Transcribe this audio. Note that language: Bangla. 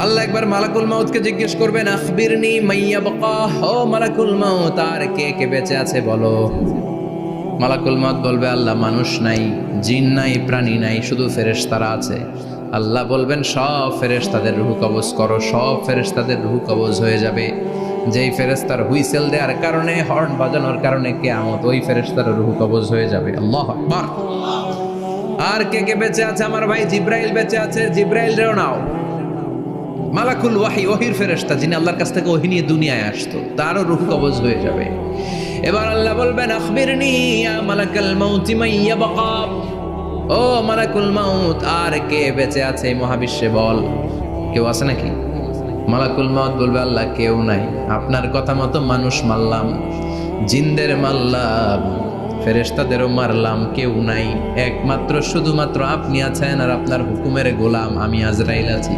আল্লাহ একবার মালাকুল মাউতকে জিজ্ঞেস করবেন, আখবিরনি মাইয়া বাকা, ও মালাকুল মাউত, আর কে কে বেঁচে আছে বলো। মালাকুল মাউত বলবে, আল্লাহ মানুষ নাই, জিন নাই, প্রাণী নাই, শুধু ফেরেশতারা আছে। আল্লাহ বলবেন, সব ফেরেশতাদের রূহ কবজ করো। সব ফেরেশতাদের রূহ কবজ হয়ে যাবে। যেই ফেরেশতার হুইসেল দেওয়ার কারণে, হর্ন বাজানোর কারণে কিয়ামত, ওই ফেরেশতার রূহ কবজ হয়ে যাবে। আল্লাহু আকবার। আর কে কে বেঁচে আছে? আমার ভাই জিব্রাইল বেঁচে আছে, জিব্রাইল রেও নাও। মালাকুল ওয়াহি, ওহির ফেরেশতা, যিনি আল্লাহর কাছ থেকে ওহী নিয়ে দুনিয়ায় আসতো, তারও রূহ কবজ হয়ে যাবে। এবার আল্লাহ বলবেন, আখবিরনি ইয়া মালাকাল মাউতি মাইয়া বাকা, ও মালাকুল মাউত, আর কে বেঁচে আছে এই মহাবিশ্বে বল। কেউ আছে নাকি? মালাকুল মাউত বলবে, আল্লাহ কেউ নাই। আপনার কথা মতো মানুষ মারলাম, জিনদের মারলাম, ফেরেশতাদেরও মারলাম, কেউ নাই। একমাত্র শুধুমাত্র আপনি আছেন, আর আপনার হুকুমের গোলাম আমি আজরাইল আছি।